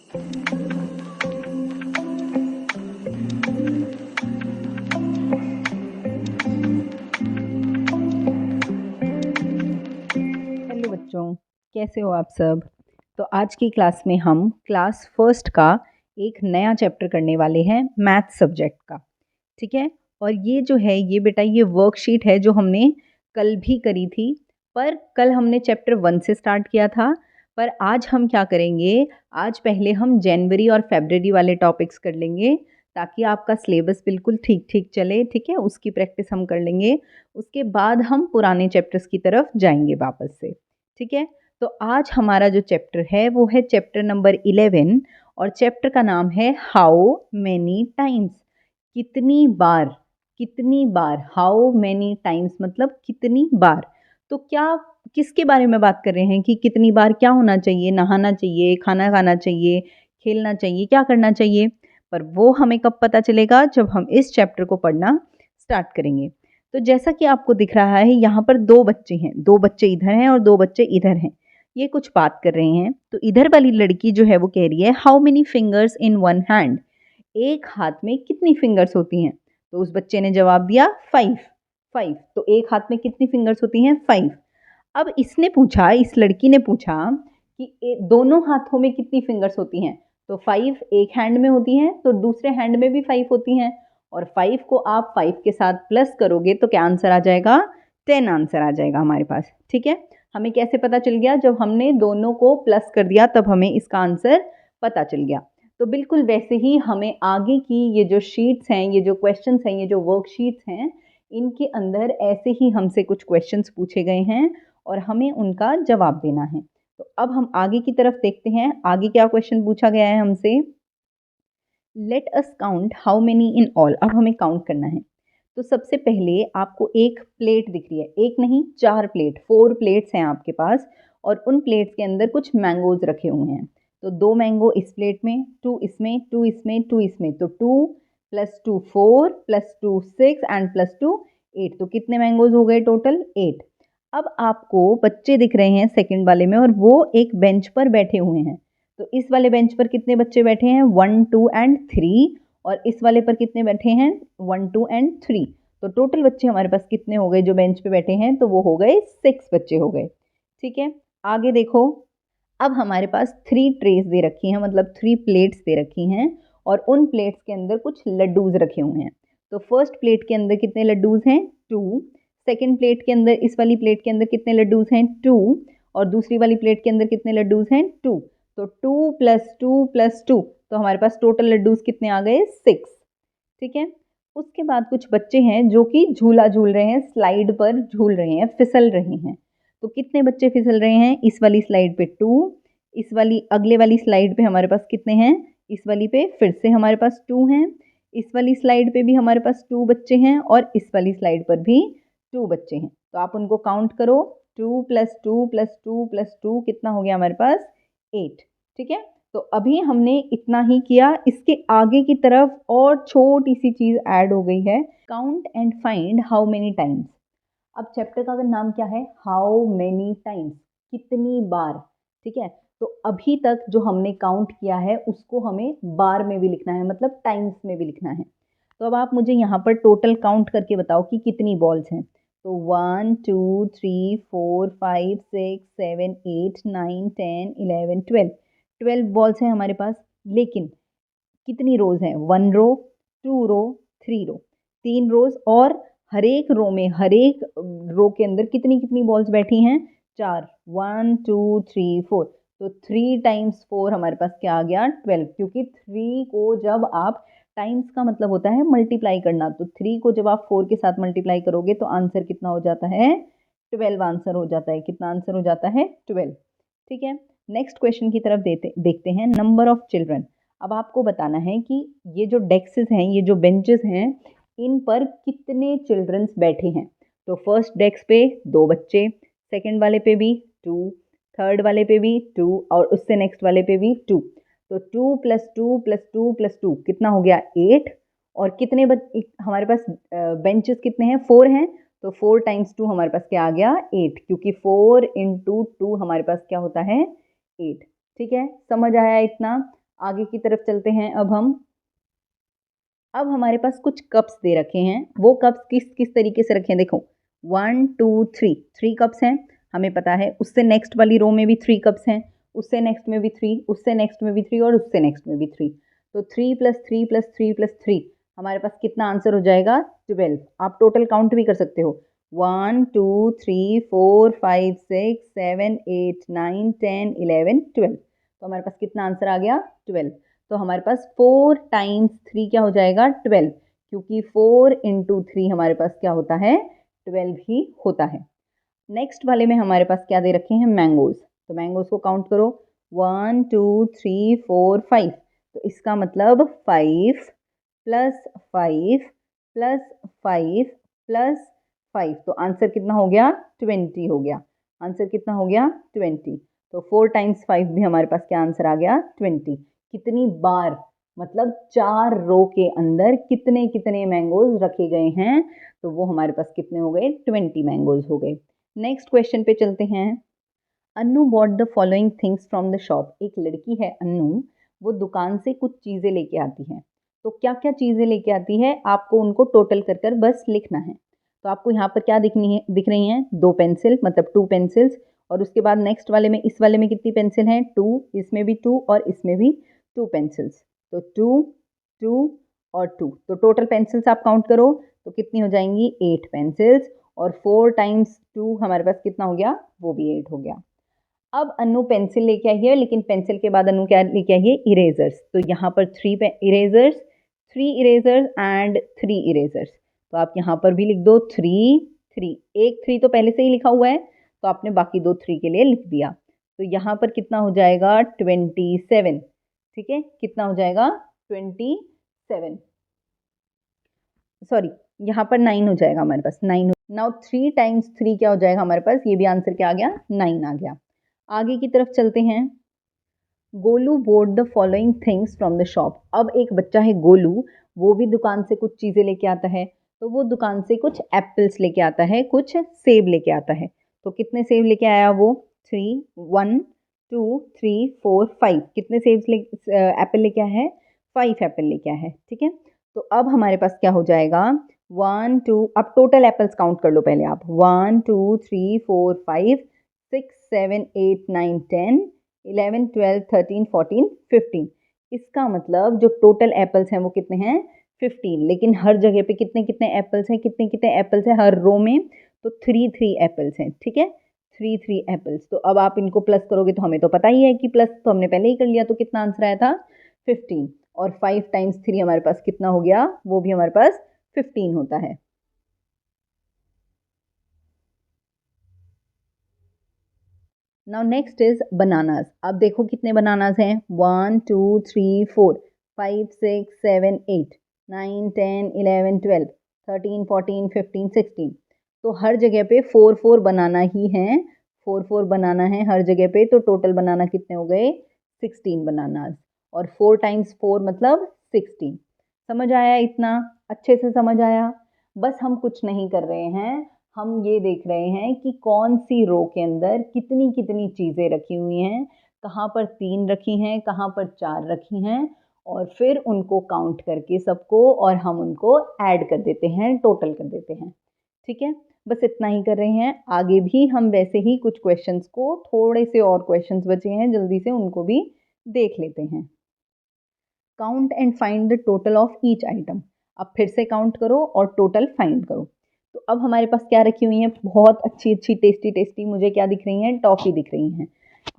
Hello बच्चों, कैसे हो आप सब। तो आज की क्लास में हम क्लास फर्स्ट का एक नया चैप्टर करने वाले हैं मैथ सब्जेक्ट का। ठीक है। और ये जो है ये बेटा ये वर्कशीट है जो हमने कल भी करी थी, पर कल हमने चैप्टर 1 से स्टार्ट किया था। पर आज हम क्या करेंगे, आज पहले हम जनवरी और फरवरी वाले टॉपिक्स कर लेंगे ताकि आपका सिलेबस बिल्कुल ठीक ठीक चले। ठीक है, उसकी प्रैक्टिस हम कर लेंगे। उसके बाद हम पुराने चैप्टर्स की तरफ जाएंगे वापस से। ठीक है। तो आज हमारा जो चैप्टर है वो है चैप्टर नंबर 11 और चैप्टर का नाम है हाउ मैनी टाइम्स। कितनी बार हाउ मैनी टाइम्स मतलब कितनी बार। तो क्या किसके बारे में बात कर रहे हैं कि कितनी बार क्या होना चाहिए, नहाना चाहिए, खाना खाना चाहिए, खेलना चाहिए, क्या करना चाहिए। पर वो हमें कब पता चलेगा, जब हम इस चैप्टर को पढ़ना स्टार्ट करेंगे। तो जैसा कि आपको दिख रहा है यहाँ पर दो बच्चे हैं, दो बच्चे इधर हैं और दो बच्चे इधर हैं। ये कुछ बात कर रहे हैं। तो इधर वाली लड़की जो है वो कह रही है how many fingers in one hand. एक हाथ में कितनी फिंगर्स होती हैं। तो उस बच्चे ने जवाब दिया 5। 5 तो एक हाथ में कितनी फिंगर्स होती हैं, 5। अब इसने पूछा, इस लड़की ने पूछा कि दोनों हाथों में कितनी फिंगर्स होती हैं। तो 5 एक हैंड में होती हैं तो दूसरे हैंड में भी 5 होती हैं। और 5 को आप 5 के साथ प्लस करोगे तो क्या आंसर आ जाएगा, 10 आंसर आ जाएगा हमारे पास। ठीक है। हमें कैसे पता चल गया, जब हमने दोनों को प्लस कर दिया तब हमें इसका आंसर पता चल गया। तो बिल्कुल वैसे ही हमें आगे की ये जो शीट्स हैं, ये जो क्वेश्चंस हैं, ये जो वर्कशीट्स हैं, इनके अंदर ऐसे ही हमसे कुछ क्वेश्चंस पूछे गए हैं और हमें उनका जवाब देना है। तो अब हम आगे की तरफ देखते हैं, आगे क्या क्वेश्चन पूछा गया है हमसे। Let us count how many in all. अब हमें काउंट करना है। तो सबसे पहले आपको एक प्लेट दिख रही है, एक नहीं 4 प्लेट, 4 प्लेट्स हैं आपके पास। और उन प्लेट्स के अंदर कुछ मैंगोज रखे हुए हैं। तो 2 मैंगो इस प्लेट में, 2 इसमें, 2 इसमें, 2 इसमें। तो 2 + 2 4 + 2 6 एंड +2 8। तो कितने मैंगोज हो गए टोटल, 8। अब आपको बच्चे दिख रहे हैं सेकंड वाले में और वो एक बेंच पर बैठे हुए हैं। तो इस वाले बेंच पर कितने बच्चे बैठे हैं, 1 2 एंड 3। और इस वाले पर कितने बैठे हैं, 1 2 एंड 3। तो टोटल बच्चे हमारे पास कितने हो गए जो बेंच पे बैठे हैं, तो वो हो गए 6 बच्चे हो गए। ठीक है। आगे देखो, अब हमारे पास 3 ट्रेस दे रखी हैं, मतलब 3 प्लेट्स दे रखी हैं। और उन प्लेट्स के अंदर कुछ लड्डूज रखे हुए हैं। तो फर्स्ट प्लेट के अंदर कितने लड्डूज हैं, 2। सेकेंड प्लेट के अंदर, इस वाली प्लेट के अंदर कितने लड्डूज हैं, 2। और दूसरी वाली प्लेट के अंदर कितने लड्डूज हैं, 2। तो 2 + 2 + 2, तो हमारे पास टोटल लड्डूज कितने आ गए, 6। ठीक है। उसके बाद कुछ बच्चे हैं जो कि झूला झूल रहे हैं, स्लाइड पर झूल रहे हैं, फिसल रहे हैं। तो कितने बच्चे फिसल रहे हैं, इस वाली स्लाइड पे 2, इस वाली अगले वाली स्लाइड पे हमारे पास कितने हैं, इस वाली पे फिर से हमारे पास 2 हैं, इस वाली स्लाइड पे भी हमारे पास 2 बच्चे हैं और इस वाली स्लाइड पर भी 2 बच्चे हैं। तो आप उनको काउंट करो, 2 + 2 + 2 + 2 कितना हो गया हमारे पास, 8। ठीक है। तो अभी हमने इतना ही किया, इसके आगे की तरफ और छोटी सी चीज ऐड हो गई है, count and find how many times. अब चैप्टर का नाम क्या है, हाउ मेनी टाइम्स, कितनी बार। ठीक है। तो अभी तक जो हमने काउंट किया है उसको हमें बार में भी लिखना है, मतलब टाइम्स में भी लिखना है। तो अब आप मुझे यहाँ पर टोटल काउंट करके बताओ कि कितनी बॉल्स हैं। तो 1 2 3 4 5 6 7 8 9 10 11 12। 12 बॉल्स हैं हमारे पास। लेकिन कितनी रोज हैं, 1 रो, 2 रो, 3 रो, 3 रोज। और हर एक रो में, हर एक रो के अंदर कितनी कितनी बॉल्स बैठी हैं, 4। 1 2 3 4। तो 3 × 4 हमारे पास क्या आ गया, 12। क्योंकि 3 को जब आप, टाइम्स का मतलब होता है मल्टीप्लाई करना, तो 3 को जब आप 4 के साथ मल्टीप्लाई करोगे तो आंसर कितना हो जाता है, 12 आंसर हो जाता है। कितना आंसर हो जाता है, 12। ठीक है। नेक्स्ट क्वेश्चन की तरफ देखते हैं, नंबर ऑफ चिल्ड्रन। अब आपको बताना है कि ये जो डेस्क्स हैं, ये जो बेंचेस हैं, इन पर कितने चिल्ड्रंस बैठे हैं। तो फर्स्ट डेस्क पे 2 बच्चे, सेकंड वाले पे भी 2, थर्ड वाले पे भी 2 और उससे नेक्स्ट वाले पे भी 2। तो 2 + 2 + 2 + 2 कितना हो गया, 8। और कितने हमारे पास बेंचेस कितने हैं, 4 हैं। तो 4 × 2 हमारे पास क्या आ गया, 8। क्योंकि 4 × 2 हमारे पास क्या होता है, 8। ठीक है, समझ आया इतना। आगे की तरफ चलते हैं अब हमारे पास कुछ कप्स दे रखे हैं। वो कप्स किस किस तरीके से रखे हैं देखो, 1 2 3 3 कप्स हैं हमें पता है। उससे नेक्स्ट वाली रो में भी 3 कप्स हैं, उससे नेक्स्ट में भी 3, उससे नेक्स्ट में भी 3 और उससे नेक्स्ट में भी 3। तो 3 + 3 + 3 + 3 हमारे पास कितना आंसर हो जाएगा, 12। आप टोटल काउंट भी कर सकते हो, 1 2 3 4 5 6 7 8 9 10 11 12। तो हमारे पास कितना आंसर आ गया, 12। तो हमारे पास 4 टाइम्स 3 क्या हो जाएगा, 12, क्योंकि 4 × 3 हमारे पास क्या होता है, 12 ही होता है। नेक्स्ट वाले में हमारे पास क्या दे रखे हैं, मैंगोज। तो मैंगोज को काउंट करो, 1 2 3 4 5। तो इसका मतलब 5 + 5 + 5 + 5, तो आंसर कितना हो गया, 20 हो गया। आंसर कितना हो गया, 20। तो 4 टाइम्स 5 भी हमारे पास क्या आंसर आ गया, 20। कितनी बार, मतलब 4 रो के अंदर कितने कितने मैंगोज रखे गए हैं, तो वो हमारे पास कितने हो गए, 20 मैंगोज हो गए। नेक्स्ट क्वेश्चन पे चलते हैं। Annu bought the following things from the shop. एक लड़की है अन्नू, वो दुकान से कुछ चीज़ें लेके आती है। तो क्या क्या चीज़ें लेके आती है, आपको उनको टोटल कर कर बस लिखना है। तो आपको यहाँ पर क्या दिख रही हैं, 2 पेंसिल, मतलब 2 पेंसिल्स। और उसके बाद नेक्स्ट वाले में, इस वाले में कितनी पेंसिल हैं, 2, इसमें भी 2 और इसमें भी 2 पेंसिल्स। तो 2 2 और 2, तो टोटल पेंसिल्स आप काउंट करो तो कितनी हो जाएंगी, 8 पेंसिल्स। और 4 टाइम्स 2 हमारे पास कितना हो गया, वो भी 8 हो गया। अब अनु पेंसिल लेके आई है, लेकिन पेंसिल के बाद अनु क्या लेके आई है, इरेजर्स। तो यहाँ पर 3 इरेजर्स, 3 इरेजर्स एंड 3 इरेजर्स। तो आप यहाँ पर भी लिख दो 3 3। एक 3 तो पहले से ही लिखा हुआ है, तो आपने बाकी 2 3 के लिए लिख दिया। तो यहाँ पर कितना हो जाएगा, 27। ठीक है, कितना हो जाएगा, 27। सॉरी, यहाँ पर 9 हो जाएगा हमारे पास, 9। नाउ 3 टाइम्स 3 क्या हो जाएगा हमारे पास, ये भी आंसर क्या आ गया, 9 आ गया। आगे की तरफ चलते हैं। Golu board the following things from the shop. अब एक बच्चा है गोलू, वो भी दुकान से कुछ चीज़ें लेके आता है। तो वो दुकान से कुछ एप्पल्स लेके आता है, कुछ सेब लेके आता है। तो कितने सेब लेके आया वो, 3 1 2 3 4 5। कितने सेब एप्पल लेके आया है, 5 एप्पल लेके आया है। ठीक है, तो अब हमारे पास क्या हो जाएगा, 1 2, अब टोटल एप्पल्स काउंट कर लो पहले आप, 1 2 3 4 5 6 7 8 9 10 11 12 13 14 15। इसका मतलब जो टोटल एप्पल्स हैं वो कितने हैं, 15। लेकिन हर जगह पे कितने कितने एप्पल्स हैं, कितने कितने एप्पल्स हैं हर रो में, तो 3 3 एप्पल्स हैं। ठीक है, 3 3 एप्पल्स। तो अब आप इनको प्लस करोगे तो हमें तो पता ही है कि प्लस तो हमने पहले ही कर लिया, तो कितना आंसर आया था, 15। और 5 टाइम्स 3 हमारे पास कितना हो गया, वो भी हमारे पास 15 होता है। Now next is bananas. अब देखो कितने बनानास हैं, 1 2 3 4 5 6 7 8 9 10 11 12 13 14 15 16। तो हर जगह पे 4 4 बनाना ही हैं, 4 4 बनाना है हर जगह पे। तो टोटल बनाना कितने हो गए, 16 बनानास। और 4 टाइम्स 4 मतलब 16। समझ आया, इतना अच्छे से समझ आया। बस हम कुछ नहीं कर रहे हैं, हम ये देख रहे हैं कि कौन सी रो के अंदर कितनी कितनी चीज़ें रखी हुई हैं, कहाँ पर 3 रखी हैं, कहाँ पर 4 रखी हैं, और फिर उनको काउंट करके सबको, और हम उनको ऐड कर देते हैं, टोटल कर देते हैं। ठीक है, बस इतना ही कर रहे हैं। आगे भी हम वैसे ही कुछ क्वेश्चंस को, थोड़े से और क्वेश्चंस बचे हैं, जल्दी से उनको भी देख लेते हैं। Count and find the total of each item. अब फिर से काउंट करो और टोटल फाइंड करो। तो अब हमारे पास क्या रखी हुई हैं, बहुत अच्छी अच्छी टेस्टी टेस्टी मुझे क्या दिख रही हैं, टॉफ़ी दिख रही हैं।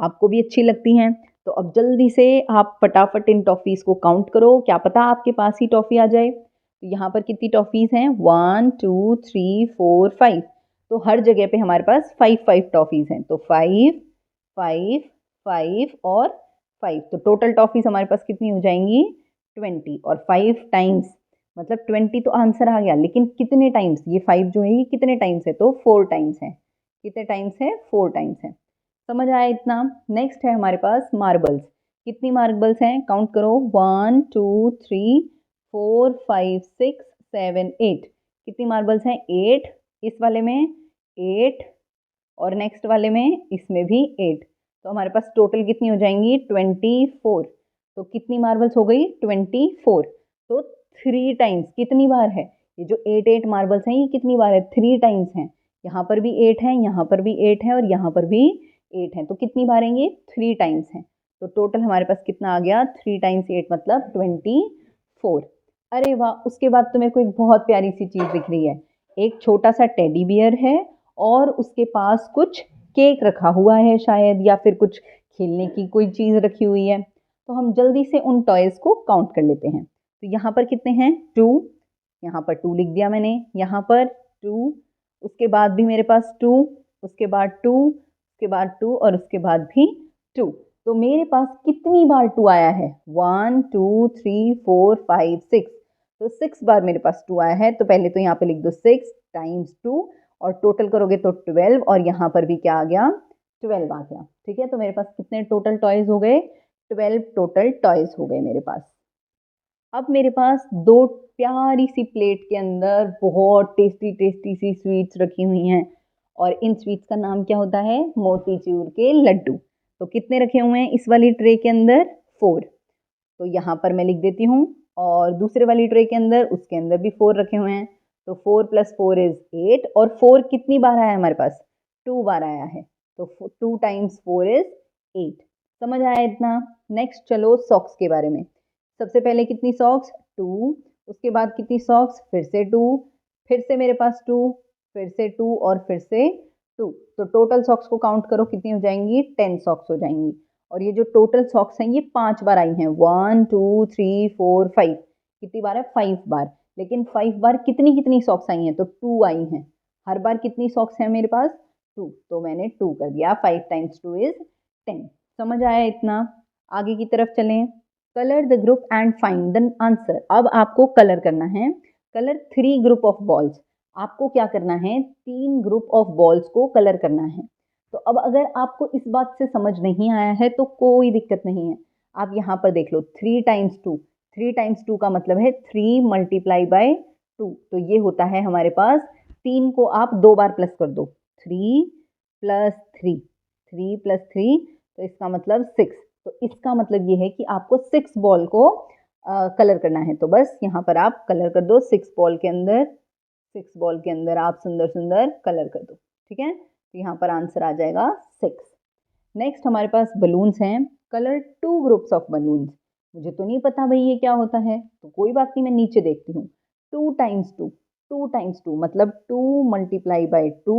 आपको भी अच्छी लगती हैं। तो अब जल्दी से आप फटाफट इन टॉफ़ीज़ को काउंट करो, क्या पता आपके पास ही टॉफ़ी आ जाए। तो यहाँ पर कितनी टॉफ़ीज़ हैं, 1 2 3 4 5। तो हर जगह पे हमारे पास 5 5 टॉफ़ीज़ हैं। तो 5 5 5 और 5। तो टोटल टॉफ़ीज़ हमारे पास कितनी हो जाएंगी, 20। और 5 टाइम्स मतलब 20 तो आंसर आ गया, लेकिन कितने टाइम्स, ये 5 जो है ये कितने टाइम्स है, तो 4 टाइम्स है। कितने टाइम्स है, 4 टाइम्स है। समझ आया इतना। नेक्स्ट है हमारे पास मार्बल्स। कितनी मार्बल्स हैं, काउंट करो, 1 2 3 4 5 6 7 8। कितनी मार्बल्स हैं, 8। इस वाले में 8, और नेक्स्ट वाले में, इसमें भी 8। तो हमारे पास टोटल कितनी हो जाएंगी, 24। तो कितनी मार्बल्स हो गई 24। तो 3 टाइम्स कितनी बार है ये जो 8 मार्बल्स हैं, ये कितनी बार है 3 टाइम्स हैं। यहाँ पर भी 8 है, यहाँ पर भी 8 है और यहाँ पर भी 8 है। तो कितनी बार है ये 3 टाइम्स हैं। तो टोटल हमारे पास कितना आ गया 3 टाइम्स 8 मतलब 24। अरे वाह, उसके बाद तो मेरे को एक बहुत प्यारी सी चीज़ दिख रही है। एक छोटा सा टेडी बियर है और उसके पास कुछ केक रखा हुआ है शायद, या फिर कुछ खेलने की कोई चीज़ रखी हुई है। तो हम जल्दी से उन टॉयज़ को काउंट कर लेते हैं। तो यहाँ पर कितने हैं 2, यहाँ पर 2 लिख दिया मैंने, यहाँ पर 2, उसके बाद भी मेरे पास 2, उसके बाद 2, उसके बाद 2 और उसके बाद भी 2। तो मेरे पास कितनी बार 2 आया है 1 2 3 4 5 6। तो 6 बार मेरे पास 2 आया है। तो पहले तो यहाँ पे लिख दो 6 टाइम्स 2 और टोटल करोगे तो 12 और यहाँ पर भी क्या आ गया 12 आ गया। ठीक है, तो मेरे पास कितने टोटल टॉयज़ हो गए 12 टोटल टॉयज़ हो गए मेरे पास। अब मेरे पास 2 प्यारी सी प्लेट के अंदर बहुत टेस्टी टेस्टी सी स्वीट्स रखी हुई हैं और इन स्वीट्स का नाम क्या होता है मोतीचूर के लड्डू। तो कितने रखे हुए हैं इस वाली ट्रे के अंदर 4। तो यहाँ पर मैं लिख देती हूँ और दूसरे वाली ट्रे के अंदर उसके अंदर भी 4 रखे हुए हैं। तो 4 + 4 = 8 और 4 कितनी बार आया हमारे पास 2 बार आया है। तो 2 टाइम्स 4 = 8। समझ आया इतना। नेक्स्ट चलो सॉक्स के बारे में। सबसे पहले कितनी सॉक्स 2, उसके बाद कितनी सॉक्स फिर से 2, फिर से मेरे पास 2, फिर से 2 और फिर से 2। तो टोटल सॉक्स को काउंट करो कितनी हो जाएंगी 10 सॉक्स हो जाएंगी। और ये जो टोटल सॉक्स हैं ये 5 बार आई हैं 1 2 3 4 5। कितनी बार है 5 बार। लेकिन 5 बार कितनी कितनी सॉक्स आई हैं तो 2 आई हैं। हर बार कितनी सॉक्स हैं मेरे पास 2। तो मैंने 2 कर दिया 5 टाइम्स 2 = 10। समझ आया इतना। आगे की तरफ चलें। Colour the group and find the answer. अब आपको कलर करना है। Colour 3 group of balls. आपको क्या करना है 3 ग्रुप ऑफ बॉल्स को कलर करना है। तो अब अगर आपको इस बात से समझ नहीं आया है तो कोई दिक्कत नहीं है। आप यहाँ पर देख लो 3 टाइम्स 2। 3 टाइम्स 2 का मतलब है 3 × 2। तो ये होता है हमारे पास 3 को आप 2 बार प्लस कर दो 3 + 3, 3 + 3 तो इसका मतलब 6। तो इसका मतलब ये है कि आपको 6 बॉल को कलर करना है। तो बस यहाँ पर आप कलर कर दो 6 बॉल के अंदर, 6 बॉल के अंदर आप सुंदर सुंदर कलर कर दो। ठीक है, तो यहाँ पर आंसर आ जाएगा 6। नेक्स्ट हमारे पास बलून्स हैं। Colour 2 groups of balloons. मुझे तो नहीं पता भाई ये क्या होता है, तो कोई बात नहीं मैं नीचे देखती हूँ। 2 टाइम्स 2, 2 टाइम्स 2 मतलब 2 × 2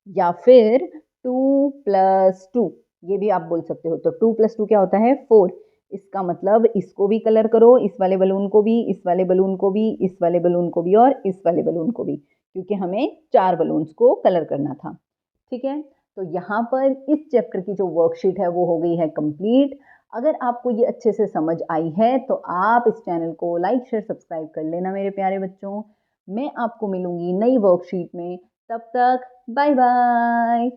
या फिर 2 + 2 ये भी आप बोल सकते हो। तो 2 + 2 क्या होता है 4। इसका मतलब इसको भी कलर करो, इस वाले बलून को भी, इस वाले बलून को भी, इस वाले बलून को भी और इस वाले बलून को भी, क्योंकि हमें 4 बलून्स को कलर करना था। ठीक है, तो यहाँ पर इस चैप्टर की जो वर्कशीट है वो हो गई है कंप्लीट। अगर आपको ये अच्छे से समझ आई है तो आप इस चैनल को लाइक शेयर सब्सक्राइब कर लेना मेरे प्यारे बच्चों। मैं आपको मिलूंगी नई वर्कशीट में। तब तक बाय बाय।